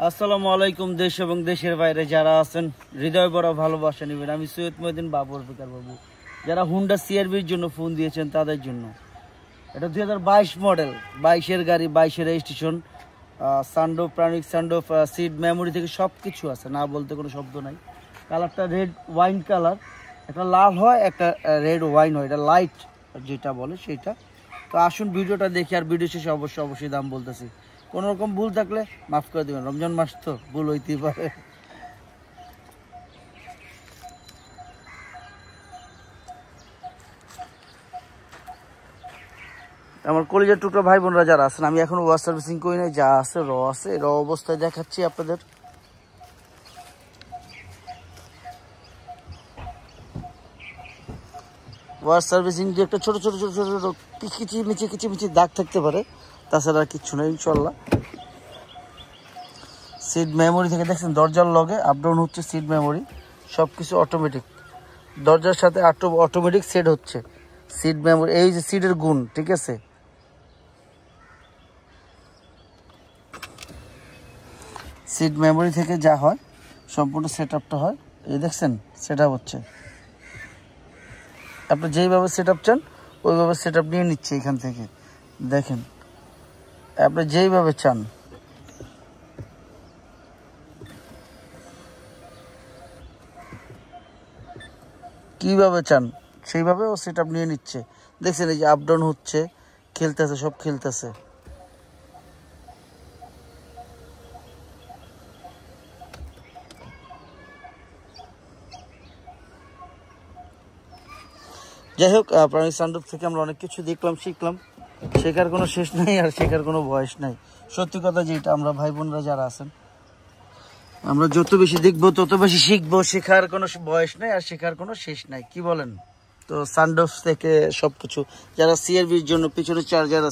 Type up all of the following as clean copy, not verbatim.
আসসালামু আলাইকুম। দেশ এবং দেশের বাইরে যারা আছেন হৃদয় বড় ভালোবাসা নেবেন। আমি সৈয়দ মহিউদ্দিন বাবুর ফিকার বাবু। যারা হুন্ডা সিআরবির জন্য ফোন দিয়েছেন তাদের জন্য এটা 2022 মডেল, 22-এর গাড়ি, 22-এর রেজিস্ট্রেশন, সানডোফ, প্রাণিক সানডোফ, সিট মেমোরি থেকে সব কিছু আছে, না বলতে কোনো শব্দ নাই। কালারটা রেড ওয়াইন কালার, একটা লাল হয় একটা রেড ওয়াইন হয়, এটা লাইট যেটা বলে সেটা। তো আসুন ভিডিওটা দেখি, আর ভিডিও শেষে অবশ্যই দাম বলতেছি। কোনো রকম ভুল থাকলে মাফ করে দেবেন, রমজান মাস তো ভুল হইতেই পারে। আমার কলেজের টুকরো ভাই বোনরা যারা আছেন, আমি এখন ওয়াশ সার্ভিসিং করি নাই, যা আছে র অবস্থায় দেখাচ্ছি আপনাদের। ওয়াশ সার্ভিসিং যে একটা ছোট ছোট ছোট ছোট ছোট কিচিমিচি দাগ থাকতে পারে, তাছাড়া আর কিচ্ছু নেই ইনশাল্লাহ। সিট মেমোরি থেকে দেখছেন দরজার লগে আপ ডাউন হচ্ছে, সিট মেমোরি সব কিছু অটোমেটিক, দরজার সাথে অটোমেটিক সেট হচ্ছে সিট মেমোরি। এই যে সিটের গুণ, ঠিক আছে। সিট মেমোরি থেকে যা হয় সম্পূর্ণ সেট আপটা হয়, এই দেখছেন সেট আপ হচ্ছে। আপনি যেইভাবে সেট আপ চান ওইভাবে সেট আপ নিয়ে নিচ্ছে এখান থেকে, দেখেন আপনি যেইভাবে চান। কীভাবে চান সেইভাবে ও সেট আপ নিয়ে নিচ্ছে, দেখছেন এই যে আপ ডাউন হচ্ছে, খেলতেছে, সব খেলতেছে। যাই হোক, প্রাণিক সানডোফ থেকে আমরা অনেক কিছু দেখলাম, শিখলাম। শেখার কোনো শেষ নাই আর শেখার কোনো বয়স নাই। সত্যি কথা যেটা, আমরা ভাই বোনরা যারা আছেন, আমরা যত বেশি দেখবো তত বেশি শিখবো। শেখার কোনো বয়স নাই আর শেখার কোনো শেষ নাই, কি বলেন? তো সানডোফ থেকে সবকিছু, যারা সিআরবির জন্য পিছনে চার্জার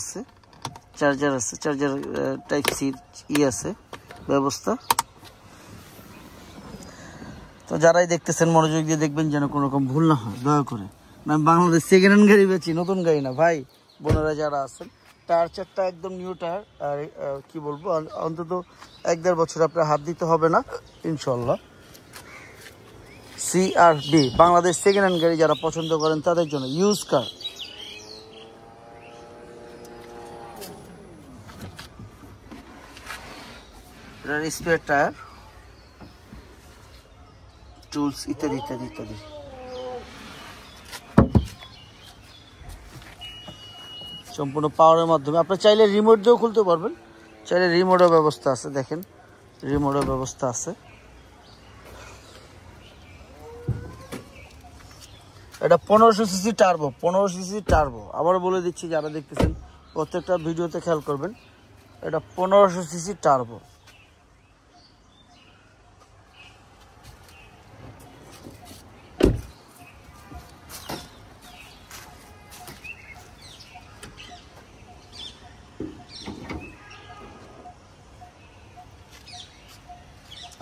টাইপ সি আছে ব্যবস্থা। তো যারাই দেখতেছেন মনোযোগ দিয়ে দেখবেন যেন কোনো রকম ভুল না হয়, দয়া করে। আমি বাংলাদেশ সেকেন্ড হ্যান্ড গাড়ি বেচি, নতুন গাড়ি না ভাই বোনেরা যারা আছেন। টায়ার চারটা একদম নিউ টায়ার, আর কি বলবো, অন্তত 1-1.5 বছর আপনার হাত দিতে হবে না ইনশাল্লাহ। সিআরবি বাংলাদেশ সেকেন্ড হ্যান্ড গাড়ি যারা পছন্দ করেন তাদের জন্য ইউজ কার। স্পেয়ার টায়ার, টুলস ইত্যাদি ইত্যাদি ইত্যাদি। সম্পূর্ণ পাওয়ারের মাধ্যমে, আপনি চাইলে রিমোট দিয়েও খুলতে পারবেন, চাইলে রিমোটের ব্যবস্থা আছে, দেখেন রিমোটের ব্যবস্থা আছে। এটা 1500 সিসি টার্বো, 1500 সিসি টার্বো। আবার বলে দিচ্ছি, যারা দেখতেছেন প্রত্যেকটা ভিডিওতে খেয়াল করবেন, এটা 1500 সিসি টার্বো।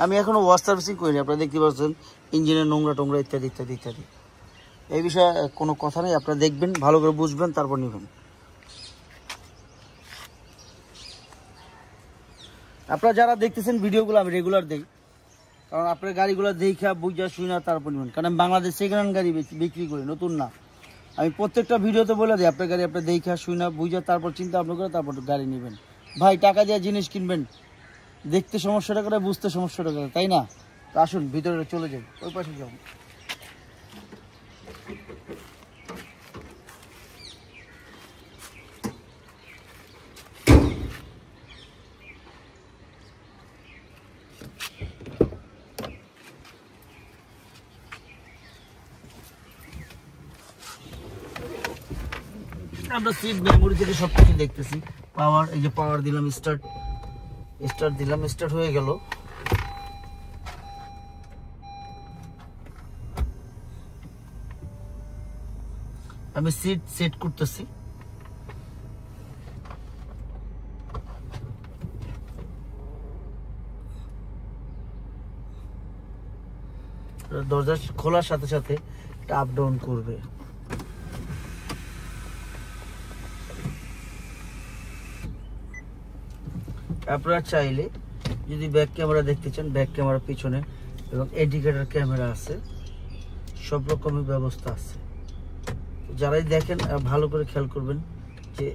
আমি এখনো ওয়াশ সার্ভিসিং করিনি, আপনারা দেখতে পাচ্ছেন ইঞ্জিনের নোংরা টোংরা ইত্যাদি ইত্যাদি ইত্যাদি। এই বিষয়ে কোনো কথা নেই, আপনারা দেখবেন, ভালো করে বুঝবেন, তারপর নেবেন। আপনারা যারা দেখতেছেন ভিডিওগুলো আমি রেগুলার দেখি, কারণ আপনার গাড়িগুলো দেখা বুঝা শুই না তারপর নেবেন। কারণ আমি বাংলাদেশ সেকেন্ড হ্যান্ড গাড়ি বিক্রি করি, নতুন না। আমি প্রত্যেকটা ভিডিওতে বলে দিই, আপনার গাড়ি আপনার দেখা শুই না বুঝা তারপর চিন্তা ভাবনা করে তারপর গাড়ি নেবেন। ভাই টাকা দিয়ে জিনিস কিনবেন, দেখতে সমস্যাটা করে, বুঝতে সমস্যাটা করে, তাই না? তো আসুন ভিতরে চলে যাই, ওই পাশে যাবো। আমরা সিট মেমোরি থেকে সবকিছু দেখতেছি। পাওয়ার, এই যে পাওয়ার দিলাম, স্টার্ট দিলাম, স্টার্ট হয়ে গেল। আমি সিট সেট করতেছি। দরজা খোলার সাথে সাথে এটা আপ ডাউন করবে। আপনারা চাইলে যদি ব্যাক ক্যামেরা দেখতে চান, ব্যাক ক্যামেরা পিছনে এবং ইন্ডিকেটর ক্যামেরা আছে, সব রকমের ব্যবস্থা আছে। যারাই দেখেন ভালো করে খেয়াল করবেন যে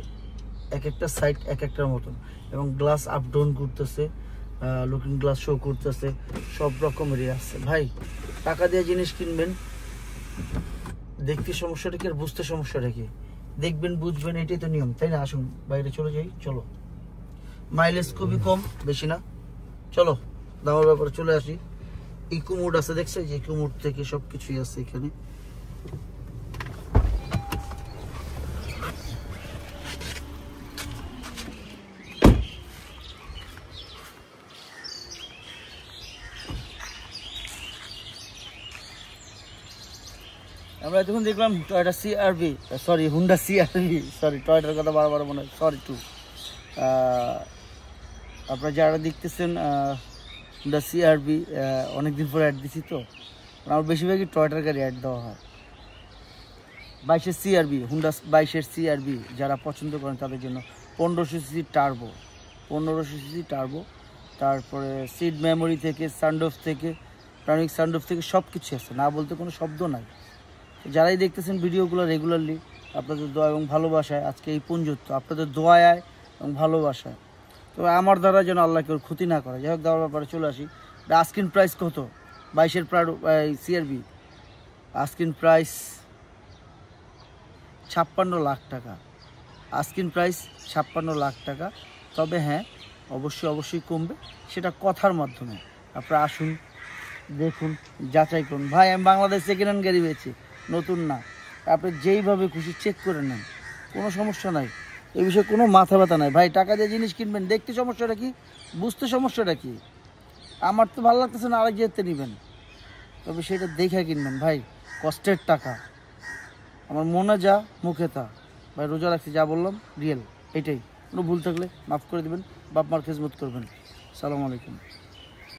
এক একটা সাইড এক একটার মতন, এবং গ্লাস আপ ডাউন করতেছে, লুকিং গ্লাস শো করতেছে, সব রকমেরই আছে। ভাই টাকা দিয়ে জিনিস কিনবেন, দেখতে সমস্যাটা কি আর বুঝতে সমস্যাটা কি, দেখবেন বুঝবেন, এটাই তো নিয়ম, তাই না? আসুন বাইরে চলে যাই, চলো। মাইলেজ খুবই কম, বেশি না, চলো দামের ব্যাপারে চলে আসি। ইকো মোড আছে, দেখছো যে ইকো মোড থেকে সবকিছুই আছে এখানে। আমরা এতক্ষণ দেখলাম Toyota CRV, sorry Honda CRV, sorry টয়োটার কথা বারবার মনে হয়, সরি টু। আপনারা যারা দেখতেছেন হুন্ডা সিআরভি, অনেকদিন পরে অ্যাড দিছি তো, আমার বেশিরভাগই টয়োটার গাড়ি অ্যাড দেওয়া হয়। 22-এর সিআরভি, হুন্ডা 22-এর সিআরভি যারা পছন্দ করেন তাদের জন্য 1500 সিসি টার্বো, 1500 সিসি টার্বো, তারপরে সিট মেমোরি থেকে, সানডোফ থেকে, প্রাণিক সানডোফ থেকে সব কিছু আছে, না বলতে কোনো শব্দ নাই। যারাই দেখতেছেন ভিডিওগুলো রেগুলারলি, আপনাদের দোয়া এবং ভালোবাসায় আজকে এই পঞ্জত্ব, আপনাদের দোয়ায় এবং ভালোবাসায়, তবে আমার দ্বারা যেন আল্লাহ কেউ ক্ষতি না করে। যাই হোক, দেওয়ার ব্যাপারে চলে আসি। আস্কিন প্রাইস কত 22-এর সিআরভি? আস্কিন প্রাইস 56 লাখ টাকা, আস্কিন প্রাইস 56 লাখ টাকা। তবে হ্যাঁ, অবশ্যই কমবে, সেটা কথার মাধ্যমে। আপনারা আসুন, দেখুন, যাচাই করুন। ভাই আমি বাংলাদেশ সেকেন্ড হ্যান্ড গাড়ি পেয়েছি, নতুন না। আপনি যেইভাবে খুশি চেক করে নেন, কোনো সমস্যা নাই, এই বিষয়ে কোনো মাথা ব্যথা নাই। ভাই টাকা দিয়ে জিনিস কিনবেন, দেখতে সমস্যাটা কি, বুঝতে সমস্যাটা কি, আমার তো ভালো লাগতেছে না, আরেক যেতে নেবেন, তবে সেটা দেখে কিনবেন ভাই, কষ্টের টাকা। আমার মনে যা মুখে তা, ভাই রোজা রাখছি, যা বললাম রিয়েল, এটাই। কোনো ভুল থাকলে মাফ করে দেবেন, বাপ মার খেজমত করবেন। আসসালামু আলাইকুম।